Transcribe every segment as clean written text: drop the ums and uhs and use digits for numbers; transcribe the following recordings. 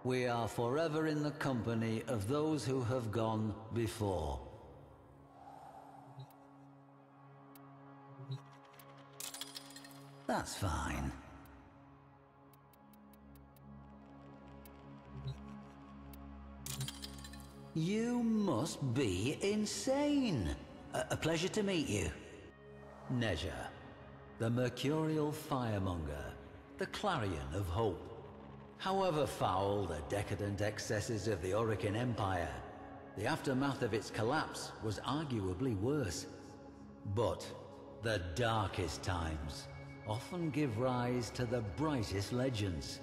We are forever in the company of those who have gone before. That's fine. You must be insane. A pleasure to meet you. Nezha, the mercurial firemonger, the clarion of hope. However foul the decadent excesses of the Orokin Empire, the aftermath of its collapse was arguably worse. But the darkest times often give rise to the brightest legends.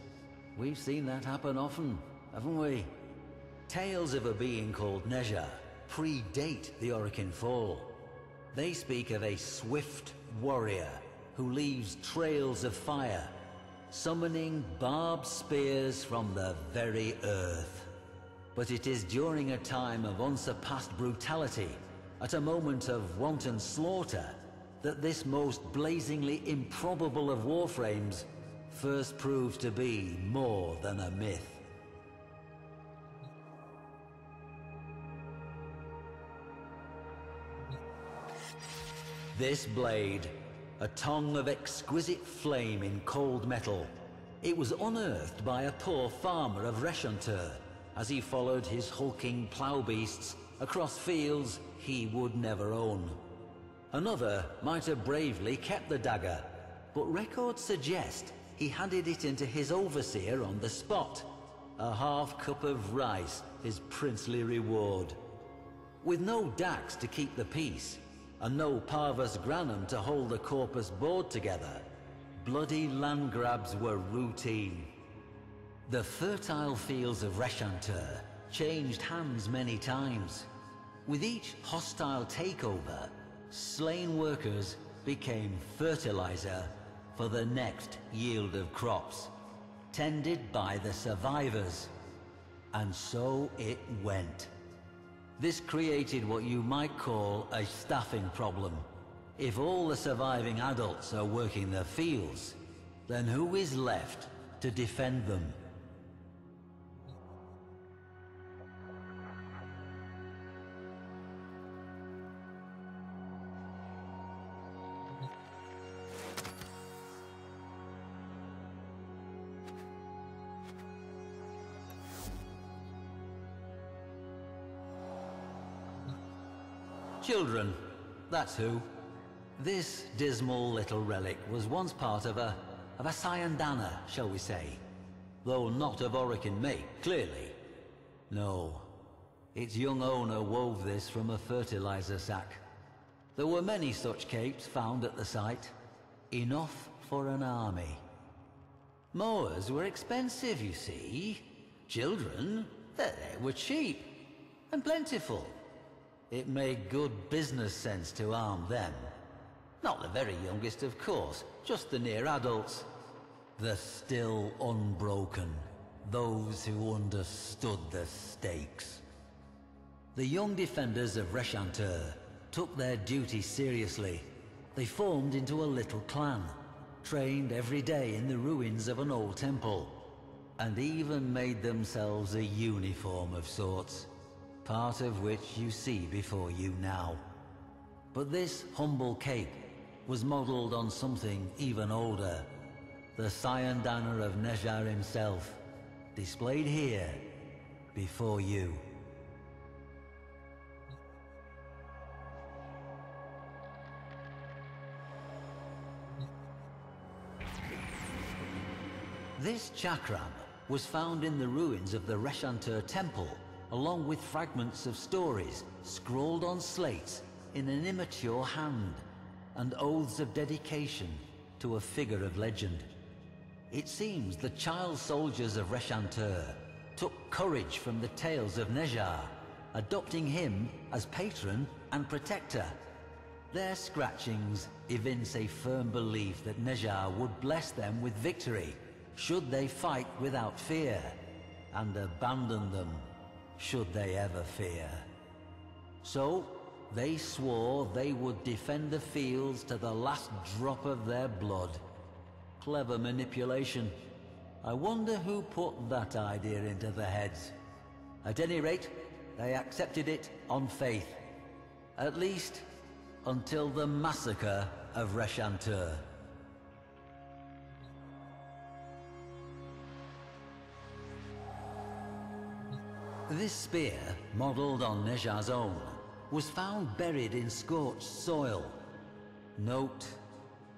We've seen that happen often, haven't we? Tales of a being called Nezha predate the Orokin fall. They speak of a swift warrior who leaves trails of fire, summoning barbed spears from the very earth. But it is during a time of unsurpassed brutality, at a moment of wanton slaughter, that this most blazingly improbable of Warframes first proves to be more than a myth. This blade, a tongue of exquisite flame in cold metal, it was unearthed by a poor farmer of Reshantur as he followed his hulking plough beasts across fields he would never own. Another might have bravely kept the dagger, but records suggest he handed it into his overseer on the spot, a half cup of rice his princely reward. With no dax to keep the peace, and no parvus granum to hold the corpus board together, bloody land grabs were routine. The fertile fields of Reshantur changed hands many times. With each hostile takeover, slain workers became fertilizer for the next yield of crops, tended by the survivors. And so it went. This created what you might call a staffing problem. If all the surviving adults are working the fields, then who is left to defend them? Children, that's who. This dismal little relic was once part of a Sayandana, shall we say. Though not of Orokin make, clearly. No, its young owner wove this from a fertilizer sack. There were many such capes found at the site, enough for an army. Mowers were expensive, you see. Children, they were cheap and plentiful. It made good business sense to arm them. Not the very youngest, of course, just the near adults. The still unbroken, those who understood the stakes. The young defenders of Reshantur took their duty seriously. They formed into a little clan, trained every day in the ruins of an old temple, and even made themselves a uniform of sorts, part of which you see before you now. But this humble cape was modelled on something even older, the Sayandana of Nezha himself, displayed here before you. This chakram was found in the ruins of the Reshantur temple, along with fragments of stories scrawled on slates in an immature hand, and oaths of dedication to a figure of legend. It seems the child soldiers of Reshantur took courage from the tales of Nezha, adopting him as patron and protector. Their scratchings evince a firm belief that Nezha would bless them with victory should they fight without fear, and abandon them should they ever fear. So they swore they would defend the fields to the last drop of their blood. Clever manipulation. I wonder who put that idea into their heads. At any rate, they accepted it on faith. At least, until the massacre of Reshantur. This spear, modelled on Nezha's own, was found buried in scorched soil. Note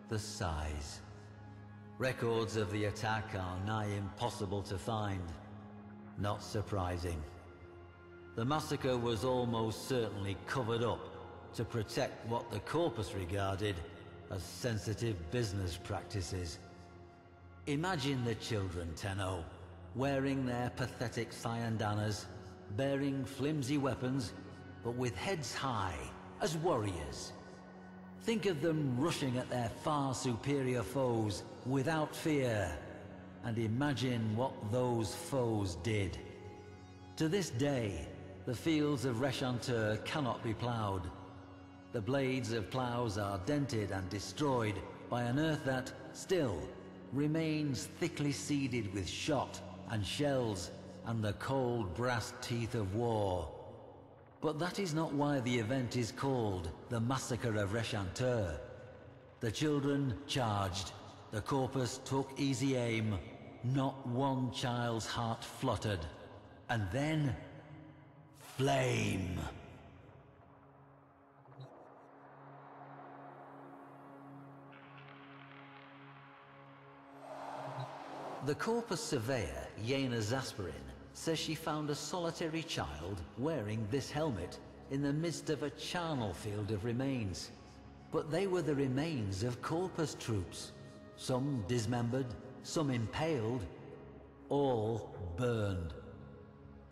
the size. Records of the attack are nigh impossible to find. Not surprising. The massacre was almost certainly covered up to protect what the Corpus regarded as sensitive business practices. Imagine the children, Tenno, wearing their pathetic cyandanas, bearing flimsy weapons, but with heads high, as warriors. Think of them rushing at their far superior foes without fear, and imagine what those foes did. To this day, the fields of Reshantur cannot be ploughed. The blades of ploughs are dented and destroyed by an earth that, still, remains thickly seeded with shot and shells and the cold brass teeth of war. But that is not why the event is called the Massacre of Reshantur. The children charged, the Corpus took easy aim, not one child's heart fluttered. And then, flame! The Corpus surveyor, Yena Zasperin, says she found a solitary child wearing this helmet in the midst of a charnel field of remains. But they were the remains of Corpus troops, some dismembered, some impaled, all burned.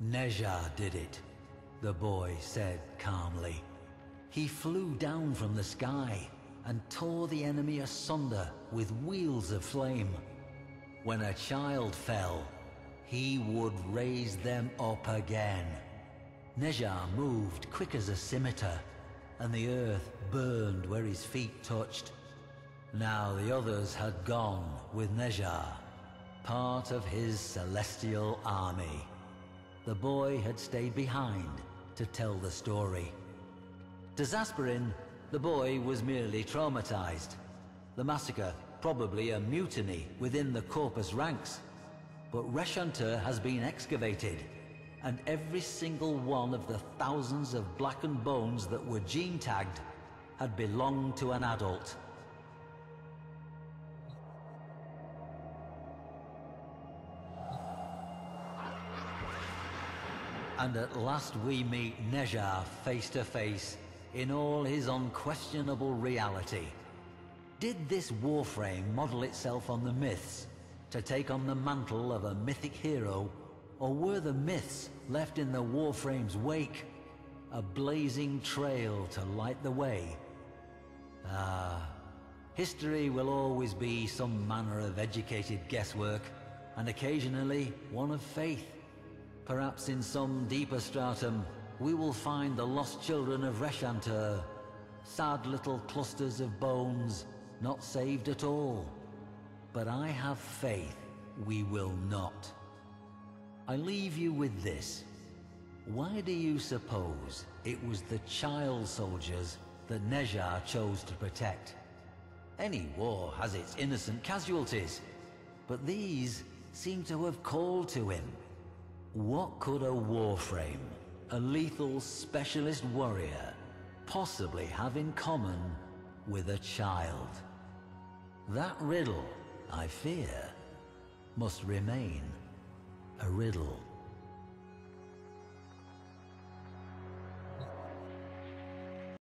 Nezha did it, the boy said calmly. He flew down from the sky and tore the enemy asunder with wheels of flame. When a child fell, he would raise them up again. Nezha moved quick as a scimitar, and the earth burned where his feet touched. Now the others had gone with Nezha, part of his celestial army. The boy had stayed behind to tell the story. To Zasperin, the boy was merely traumatized. The massacre, probably a mutiny within the Corpus ranks. But Reshantur has been excavated, and every single one of the thousands of blackened bones that were gene-tagged had belonged to an adult. And at last we meet Nezha face to face in all his unquestionable reality. Did this Warframe model itself on the myths to take on the mantle of a mythic hero, or were the myths left in the Warframe's wake, a blazing trail to light the way? History will always be some manner of educated guesswork, and occasionally one of faith. Perhaps in some deeper stratum, we will find the lost children of Reshantur, sad little clusters of bones, not saved at all. But I have faith we will not. I leave you with this. Why do you suppose it was the child soldiers that Nezha chose to protect? Any war has its innocent casualties, but these seem to have called to him. What could a Warframe, a lethal specialist warrior, possibly have in common with a child? That riddle, I fear, must remain a riddle.